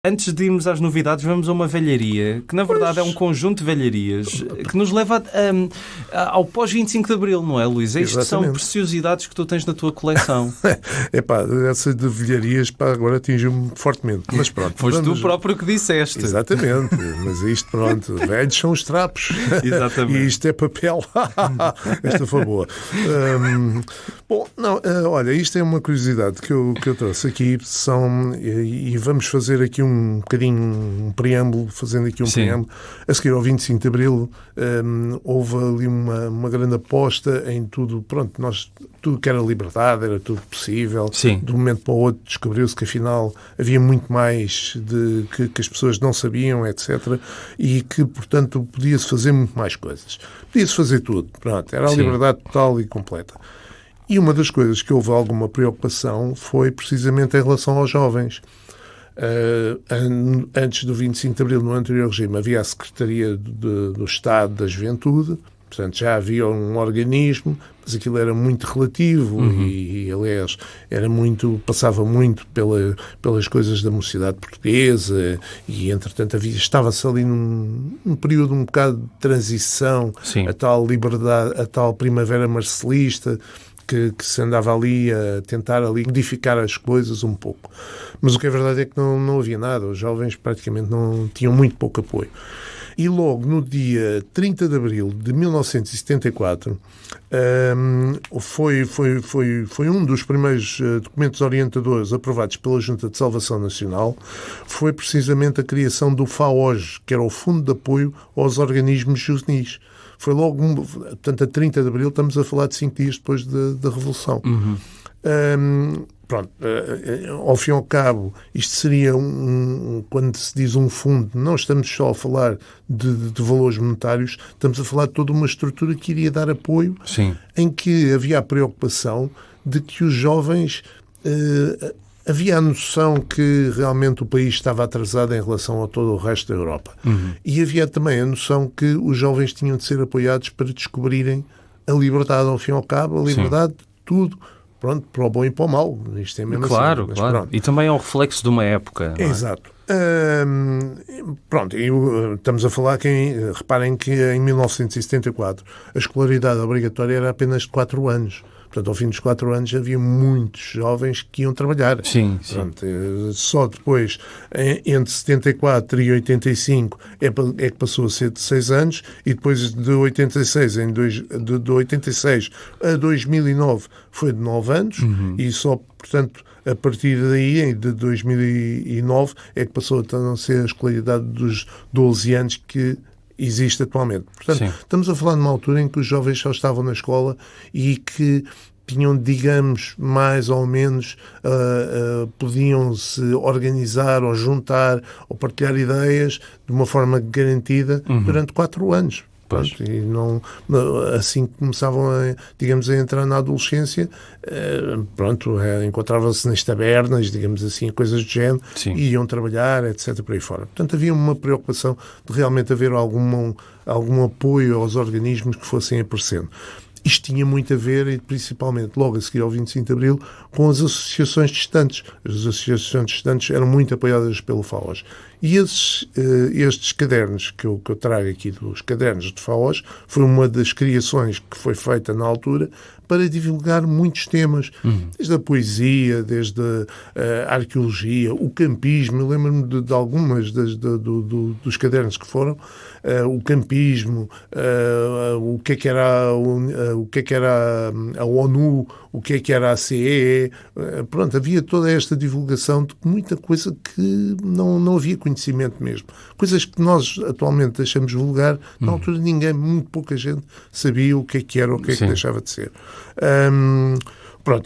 Antes de irmos às novidades, vamos a uma velharia, que na verdade é um conjunto de velharias, que nos leva ao pós-25 de Abril, não é, Luís? Isto Exatamente. são preciosidades que tu tens na tua coleção. Essa de velharias, agora atingiu-me fortemente. Mas pronto. Foste tu próprio que disseste. Exatamente. Mas isto, pronto, velhos são os trapos. Exatamente. E isto é papel. Esta foi boa. Olha, isto é uma curiosidade que eu trouxe aqui. E vamos fazer aqui um bocadinho um preâmbulo, fazendo aqui um Sim. preâmbulo. A seguir ao 25 de Abril, houve ali uma grande aposta em tudo. Pronto, tudo que era liberdade, era tudo possível. Sim. De um momento para o outro descobriu-se que afinal havia muito mais que as pessoas não sabiam, etc. E que, portanto, podia-se fazer muito mais coisas. Podia-se fazer tudo. Pronto, era a liberdade total e completa. E uma das coisas que houve alguma preocupação foi precisamente em relação aos jovens. Antes do 25 de Abril, no anterior regime, havia a Secretaria do Estado da Juventude, portanto já havia um organismo, mas aquilo era muito relativo e aliás, passava muito pelas coisas da mocidade portuguesa e, entretanto, estava-se ali num período um bocado de transição, Sim. a tal liberdade, a tal primavera marcelista, que se andava ali a tentar modificar as coisas um pouco. Mas o que é verdade é que não havia nada. Os jovens praticamente não tinham muito pouco apoio. E logo no dia 30 de abril de 1974 foi um dos primeiros documentos orientadores aprovados pela Junta de Salvação Nacional, foi precisamente a criação do FAOJ, que era o Fundo de Apoio aos Organismos Juvenis. Foi logo, portanto, a 30 de abril, estamos a falar de 5 dias depois da Revolução. Ao fim e ao cabo, isto seria quando se diz um fundo, não estamos só a falar de valores monetários, estamos a falar de toda uma estrutura que iria dar apoio, Sim. em que havia a preocupação de que os jovens... havia a noção que realmente o país estava atrasado em relação a todo o resto da Europa. E havia também a noção que os jovens tinham de ser apoiados para descobrirem a liberdade, ao fim e ao cabo, a liberdade de tudo, pronto, para o bom e para o mal. Isto é mesmo Claro, assim. Mas claro. pronto. E também é um reflexo de uma época. Não é? Exato. Estamos a falar reparem que em 1974 a escolaridade obrigatória era apenas de 4 anos. Portanto, ao fim dos 4 anos havia muitos jovens que iam trabalhar. Sim. Pronto, só depois, entre 74 e 85, é que passou a ser de 6 anos, e depois de 86, de 86 a 2009 foi de 9 anos, e só, portanto, a partir daí, de 2009, é que passou a ser a escolaridade dos 12 anos que existe atualmente. Portanto, Sim. Estamos a falar de uma altura em que os jovens só estavam na escola e que tinham, digamos, mais ou menos, podiam se organizar ou juntar ou partilhar ideias de uma forma garantida durante 4 anos. Pronto, e assim que começavam a entrar na adolescência, encontravam-se nas tabernas, digamos assim, coisas do género, e iam trabalhar, etc. por aí fora. Portanto, havia uma preocupação de realmente haver algum apoio aos organismos que fossem aparecendo. Isto tinha muito a ver, e principalmente logo a seguir ao 25 de Abril, com as associações de estudantes. As associações de estudantes eram muito apoiadas pelo FAOJ. E estes cadernos que eu trago aqui, dos cadernos de FAOJ, foi uma das criações que foi feita na altura para divulgar muitos temas, desde a poesia, desde a arqueologia, o campismo. Eu lembro-me de algumas dos cadernos que foram, o campismo, o que é que era a ONU, o que é que era a CEE. Pronto, havia toda esta divulgação de muita coisa que não havia conhecimento mesmo. Coisas que nós atualmente deixamos vulgar, na altura muito pouca gente sabia o que é que era, o que é que deixava de ser.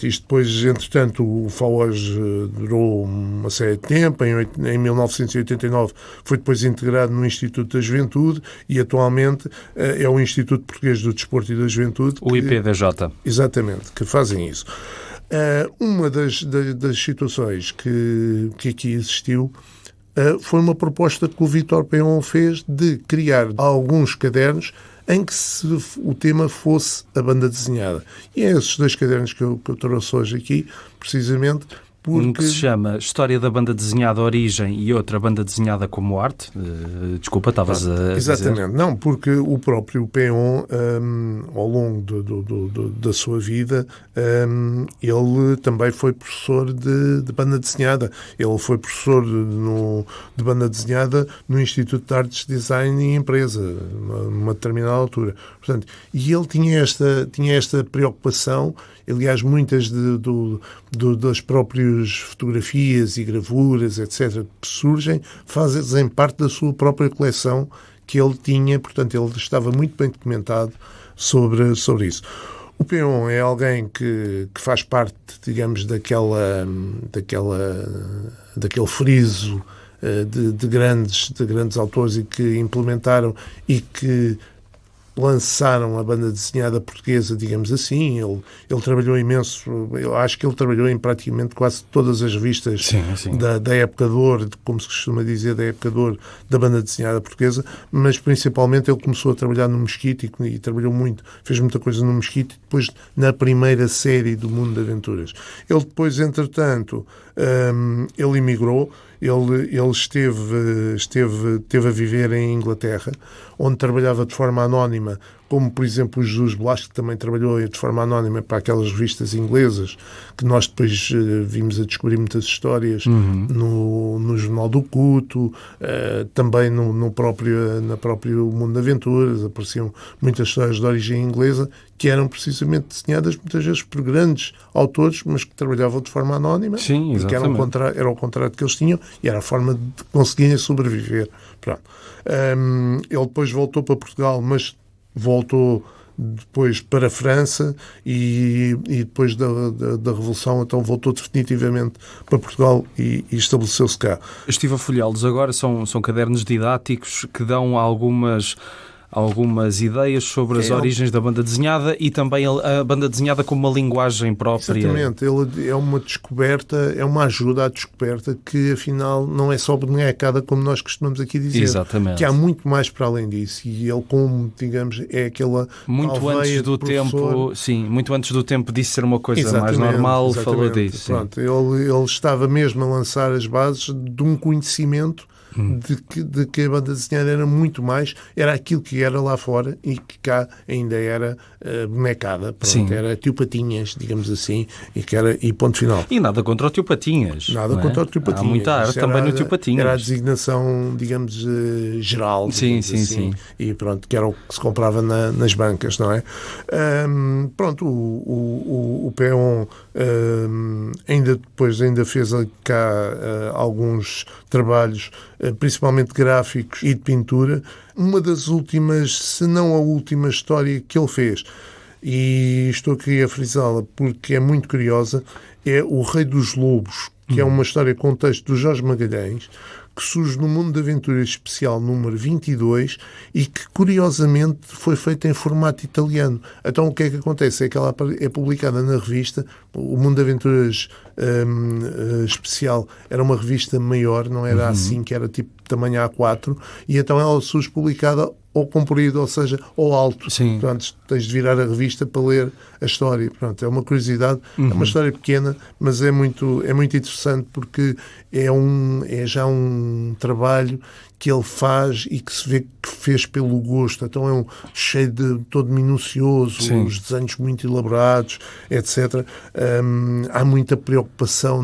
Isto depois, entretanto, o FAOJ durou uma série de tempo. Em 1989 foi depois integrado no Instituto da Juventude e atualmente é o Instituto Português do Desporto e da Juventude. O IPDJ. Exatamente, que fazem isso. Uma das situações que aqui existiu foi uma proposta que o Vítor Peón fez de criar alguns cadernos em que o tema fosse a banda desenhada. E é esses 2 cadernos que eu trouxe hoje aqui, precisamente, Um que se chama História da Banda Desenhada Origem e outra Banda Desenhada como Arte. Desculpa, estavas a Exatamente. dizer. Não, porque o próprio Péon, ao longo da sua vida, ele também foi professor de banda desenhada. Ele foi professor de banda desenhada no Instituto de Artes, Design e Empresa, numa determinada altura. Portanto, e ele tinha esta preocupação. Aliás, muitas das próprias fotografias e gravuras, etc., que surgem, fazem parte da sua própria coleção que ele tinha. Portanto, ele estava muito bem documentado sobre isso. O Péon é alguém que faz parte, digamos, daquele friso de grandes autores e que implementaram e que lançaram a banda desenhada portuguesa, digamos assim. Ele trabalhou imenso, eu acho que ele trabalhou em praticamente quase todas as revistas da época de ouro, como se costuma dizer, da época de ouro da banda desenhada portuguesa, mas principalmente ele começou a trabalhar no Mesquite e trabalhou muito, fez muita coisa no Mesquite, depois na primeira série do Mundo de Aventuras. Ele depois, entretanto, ele emigrou. Ele esteve a viver em Inglaterra, onde trabalhava de forma anónima, como, por exemplo, o Jesus Blasco, que também trabalhou de forma anónima para aquelas revistas inglesas, que nós depois vimos a descobrir muitas histórias no Jornal do Culto, também no próprio Mundo de Aventuras, apareciam muitas histórias de origem inglesa, que eram precisamente desenhadas muitas vezes por grandes autores, mas que trabalhavam de forma anónima. Sim, exatamente. Que era o contrato que eles tinham e era a forma de conseguirem sobreviver. Pronto. Ele depois voltou para Portugal, mas voltou depois para a França e depois da Revolução, então voltou definitivamente para Portugal e estabeleceu-se cá. Estive a folheá-los agora, são cadernos didáticos que dão algumas ideias sobre as origens da banda desenhada e também a banda desenhada como uma linguagem própria. Exatamente. Ele é uma descoberta, é uma ajuda à descoberta que, afinal, não é só bonecada, como nós costumamos aqui dizer. Exatamente. Que há muito mais para além disso. E ele, como, digamos, é aquela muito antes do tempo, sim, muito antes do tempo disso ser uma coisa mais normal, falou disso. Pronto, ele estava mesmo a lançar as bases de um conhecimento de que a banda desenhada era muito mais, era aquilo que era lá fora e que cá ainda era bonecada. Pronto, era Tio Patinhas, digamos assim, e ponto final. E nada contra o Tio Patinhas. Nada contra o Tio Patinhas. Há muita arte também no Tio Patinhas. Era a designação, digamos, geral. Sim. E pronto, que era o que se comprava nas bancas, não é? Pronto, o Péon ainda fez cá alguns trabalhos, principalmente gráficos e de pintura. Uma das últimas, se não a última história que ele fez, e estou aqui a frisá-la porque é muito curiosa, é O Rei dos Lobos, que é uma história com texto do Jorge Magalhães, que surge no Mundo de Aventuras Especial número 22 e que, curiosamente, foi feita em formato italiano. Então, o que é que acontece? É que ela é publicada na revista. O Mundo de Aventuras Especial era uma revista maior, não era assim, que era tipo tamanho A4, e então ela surge publicada ou comprido, ou seja, ou alto. Sim. Portanto, tens de virar a revista para ler a história. Pronto, é uma curiosidade, é uma história pequena, mas é muito interessante porque é já um trabalho que ele faz e que se vê que fez pelo gosto. Então cheio de todo minucioso, os desenhos muito elaborados, etc. Há muita preocupação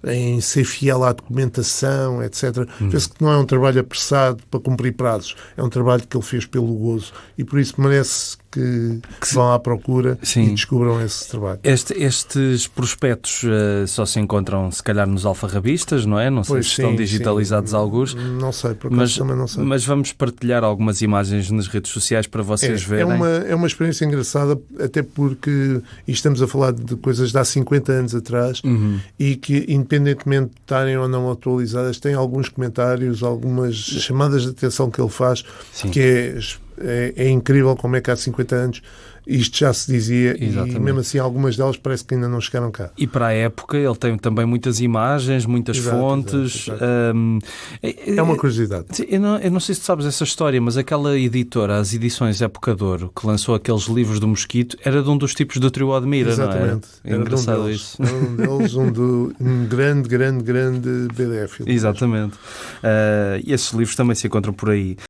em ser fiel à documentação, etc. Vê-se que não é um trabalho apressado para cumprir prazos. É um trabalho que ele fez pelo gozo e por isso merece que vão à procura e descubram esse trabalho. Estes prospectos só se encontram, se calhar, nos alfarrabistas, não é? Não sei se estão digitalizados alguns. Não sei, por acaso também não sei. Mas vamos partilhar algumas imagens nas redes sociais para vocês verem. É uma experiência engraçada, até porque estamos a falar de coisas de há 50 anos atrás e que, independentemente de estarem ou não atualizadas, têm alguns comentários, algumas chamadas de atenção que ele faz, que é é incrível como é que há 50 anos isto já se dizia. Exatamente. E mesmo assim algumas delas parece que ainda não chegaram cá. E para a época ele tem também muitas imagens, muitas fontes. Exato. É uma curiosidade. Eu não sei se tu sabes essa história, mas aquela editora, as edições Época de Ouro, que lançou aqueles livros do Mosquito, era de um dos tipos do trio Admira, exatamente. Não é? É engraçado isso. Era um deles, um grande BDF. Exatamente. E esses livros também se encontram por aí.